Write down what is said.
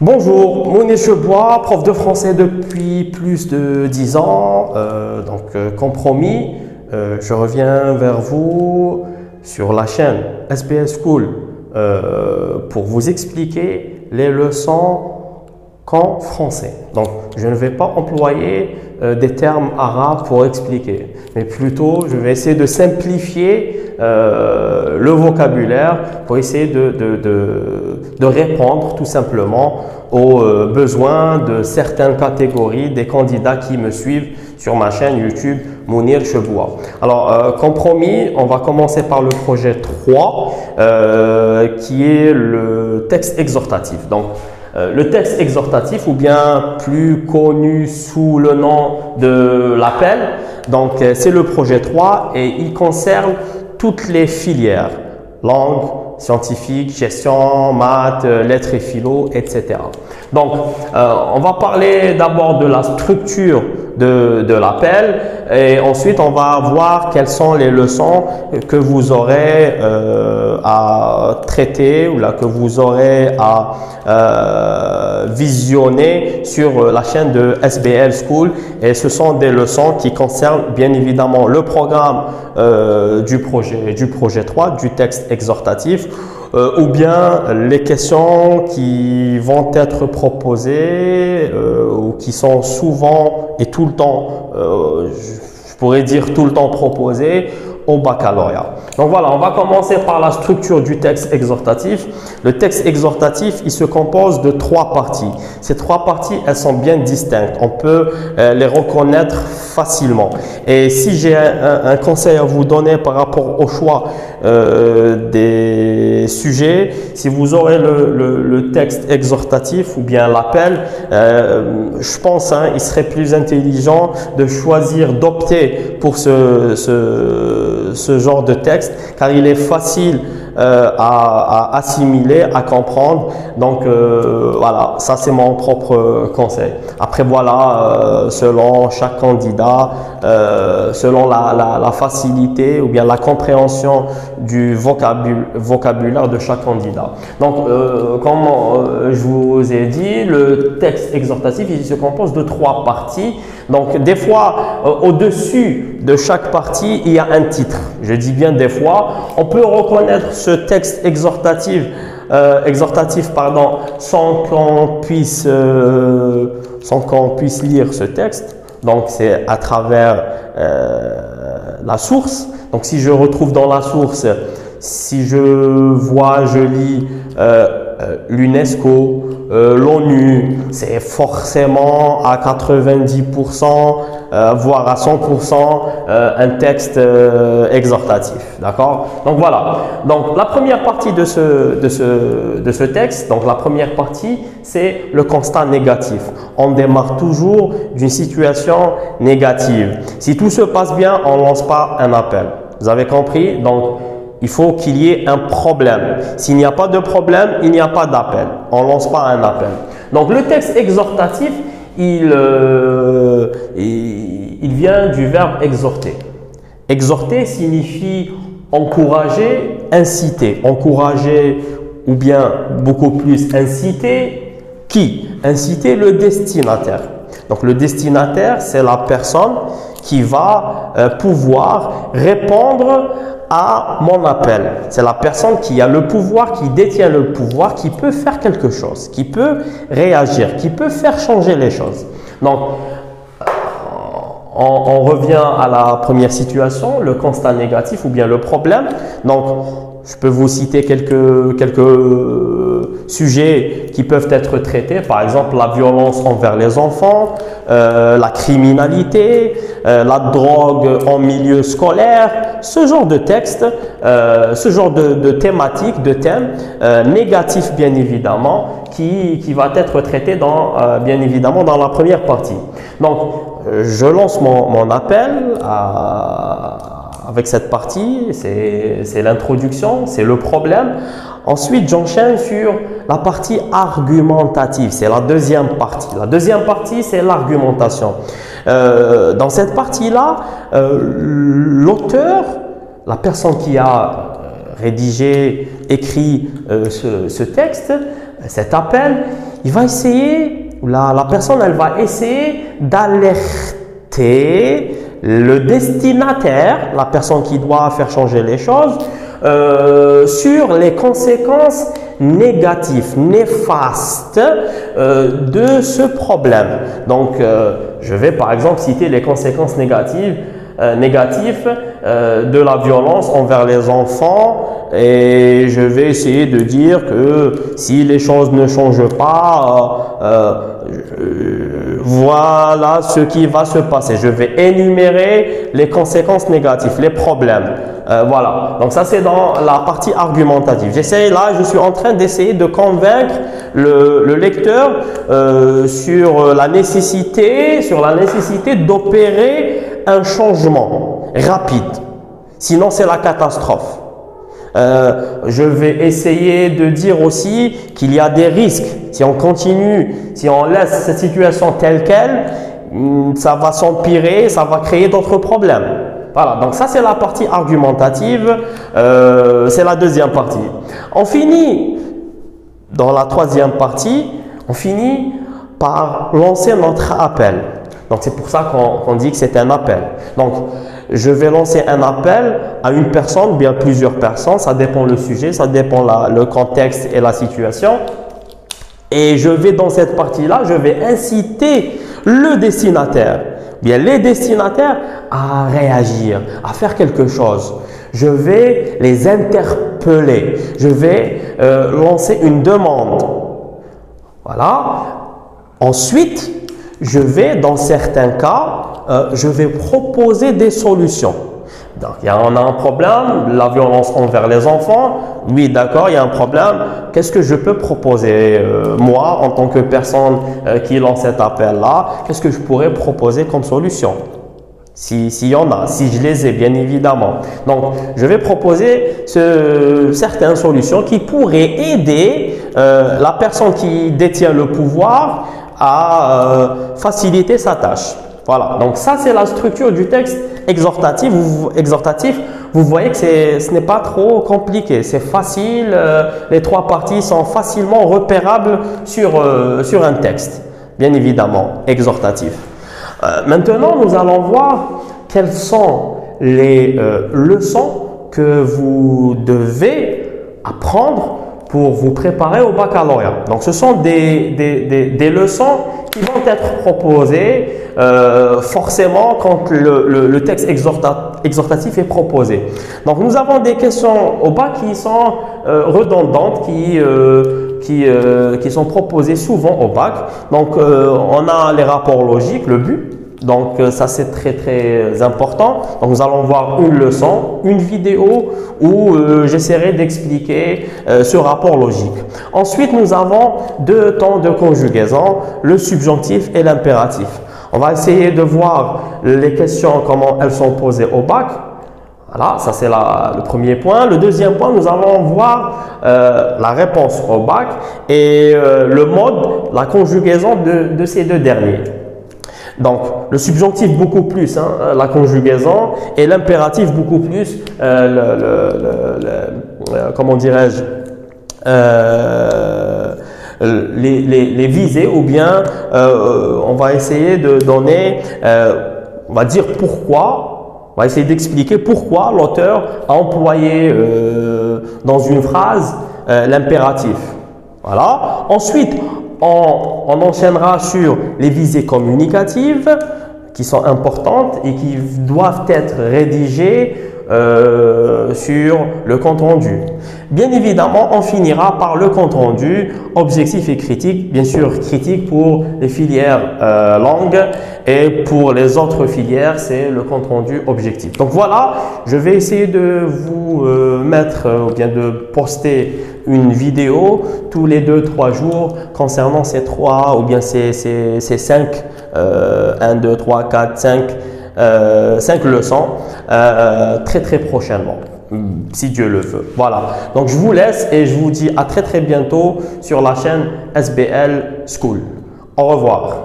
Bonjour, Mounir Chebois, prof de français depuis plus de 10 ans. Compromis, je reviens vers vous sur la chaîne SBS School pour vous expliquer les leçons qu'en français. Donc, je ne vais pas employer des termes arabes pour expliquer, mais plutôt je vais essayer de simplifier le vocabulaire pour essayer de répondre tout simplement aux besoins de certaines catégories des candidats qui me suivent sur ma chaîne YouTube Mounir Chebois. Alors, comme promis, on va commencer par le projet 3 qui est le texte exhortatif. Donc, le texte exhortatif, ou bien plus connu sous le nom de l'appel, donc c'est le projet 3 et il concerne toutes les filières, langue, scientifique, gestion, maths, lettres et philo, etc. Donc, on va parler d'abord de la structure de l'appel et ensuite on va voir quelles sont les leçons que vous aurez à traiter ou là que vous aurez à visionner sur la chaîne de SBL School, et ce sont des leçons qui concernent bien évidemment le programme du projet 3, du texte exhortatif, ou bien les questions qui vont être proposées ou qui sont souvent et tout le temps, je pourrais dire tout le temps proposées au baccalauréat. Donc voilà, on va commencer par la structure du texte exhortatif. Le texte exhortatif, il se compose de 3 parties. Ces 3 parties, elles sont bien distinctes. On peut les reconnaître facilement. Et si j'ai un conseil à vous donner par rapport au choix des sujets, si vous aurez le texte exhortatif ou bien l'appel, je pense il serait plus intelligent de choisir, d'opter pour ce genre de texte, car il est facile à assimiler, à comprendre. Donc voilà, ça c'est mon propre conseil. Après voilà, selon chaque candidat, selon la facilité ou bien la compréhension du vocabulaire de chaque candidat. Donc comme je vous ai dit, le texte exhortatif, il se compose de 3 parties. Donc des fois, au-dessus de chaque partie, il y a un titre. Je dis bien des fois. On peut reconnaître ce texte exhortatif, sans qu'on puisse lire ce texte. Donc c'est à travers la source. Donc si je retrouve dans la source, si je lis l'UNESCO, l'ONU, c'est forcément à 90%, voire à 100% un texte exhortatif. D'accord? Donc voilà. Donc la première partie de ce texte, donc la première partie, c'est le constat négatif. On démarre toujours d'une situation négative. Si tout se passe bien, on ne lance pas un appel. Vous avez compris? Donc, il faut qu'il y ait un problème. S'il n'y a pas de problème, il n'y a pas d'appel. On ne lance pas un appel. Donc, le texte exhortatif, il vient du verbe exhorter. Exhorter signifie encourager, inciter. Encourager ou bien beaucoup plus inciter. Qui? Inciter le destinataire. Donc, le destinataire, c'est la personne qui va pouvoir répondre à mon appel. C'est la personne qui a le pouvoir, qui détient le pouvoir, qui peut faire quelque chose, qui peut réagir, qui peut faire changer les choses. Donc, on revient à la première situation, le constat négatif ou bien le problème. Donc, je peux vous citer quelques sujets qui peuvent être traités, par exemple la violence envers les enfants, la criminalité, la drogue en milieu scolaire, ce genre de texte, ce genre de thématique, de thème négatif bien évidemment, qui va être traité bien évidemment dans la première partie. Donc, je lance mon appel avec cette partie, c'est l'introduction, c'est le problème. Ensuite, j'enchaîne sur la partie argumentative, c'est la deuxième partie. La deuxième partie, c'est l'argumentation. Dans cette partie-là, l'auteur, la personne qui a rédigé, écrit ce texte, cet appel, il va essayer, la personne, elle va essayer d'alerter le destinataire, la personne qui doit faire changer les choses, sur les conséquences négatives, néfastes de ce problème. Donc, je vais par exemple citer les conséquences négatives de la violence envers les enfants, et je vais essayer de dire que si les choses ne changent pas, voilà ce qui va se passer. Je vais énumérer les conséquences négatives, les problèmes. Voilà, donc ça c'est dans la partie argumentative. Je suis en train d'essayer de convaincre le lecteur sur la nécessité d'opérer un changement rapide. Sinon, c'est la catastrophe. Je vais essayer de dire aussi qu'il y a des risques. Si on continue, si on laisse cette situation telle qu'elle, ça va s'empirer, ça va créer d'autres problèmes. Voilà, donc ça c'est la partie argumentative, c'est la deuxième partie. On finit, dans la troisième partie, on finit par lancer notre appel. Donc c'est pour ça qu'on dit que c'est un appel. Donc je vais lancer un appel à une personne, bien plusieurs personnes, ça dépend le sujet, ça dépend le contexte et la situation. Et je vais dans cette partie-là, je vais inciter le destinataire, bien les destinataires à réagir, à faire quelque chose. Je vais les interpeller, je vais lancer une demande. Voilà. Ensuite, je vais, dans certains cas, je vais proposer des solutions. Donc, on a un problème, la violence envers les enfants. Oui, d'accord, il y a un problème. Qu'est-ce que je peux proposer, moi, en tant que personne qui lance cet appel-là? Qu'est-ce que je pourrais proposer comme solution? S'il y en a, si je les ai, bien évidemment. Donc, je vais proposer certaines solutions qui pourraient aider la personne qui détient le pouvoir à faciliter sa tâche. Voilà, donc ça c'est la structure du texte exhortatif. Vous voyez que ce n'est pas trop compliqué, c'est facile, les trois parties sont facilement repérables sur un texte, bien évidemment, exhortatif. Maintenant, nous allons voir quelles sont les leçons que vous devez apprendre pour vous préparer au baccalauréat. Donc, ce sont des leçons qui vont être proposées forcément quand le texte exhortatif est proposé. Donc, nous avons des questions au bac qui sont redondantes, qui sont proposées souvent au bac. Donc, on a les rapports logiques, le but. Donc, ça c'est très important. Donc, nous allons voir une leçon, une vidéo où j'essaierai d'expliquer ce rapport logique. Ensuite, nous avons deux temps de conjugaison, le subjonctif et l'impératif. On va essayer de voir les questions, comment elles sont posées au bac. Voilà, ça c'est le premier point. Le deuxième point, nous allons voir la réponse au bac et le mode, la conjugaison de ces deux derniers. Donc, le subjonctif beaucoup plus, la conjugaison, et l'impératif beaucoup plus, comment dirais-je, les visées, ou bien on va essayer de donner, on va dire pourquoi, on va essayer d'expliquer pourquoi l'auteur a employé dans une phrase l'impératif. Voilà. Ensuite, on enchaînera sur les visées communicatives qui sont importantes et qui doivent être rédigées sur le compte rendu. Bien évidemment, on finira par le compte rendu objectif et critique. Bien sûr, critique pour les filières langue, et pour les autres filières, c'est le compte rendu objectif. Donc voilà, je vais essayer de vous mettre ou bien de poster une vidéo tous les 2-3 jours concernant ces 3 ou bien ces 5 1, 2, 3, 4, 5 leçons très prochainement, si Dieu le veut. Voilà, donc je vous laisse et je vous dis à très bientôt sur la chaîne SBL School. Au revoir.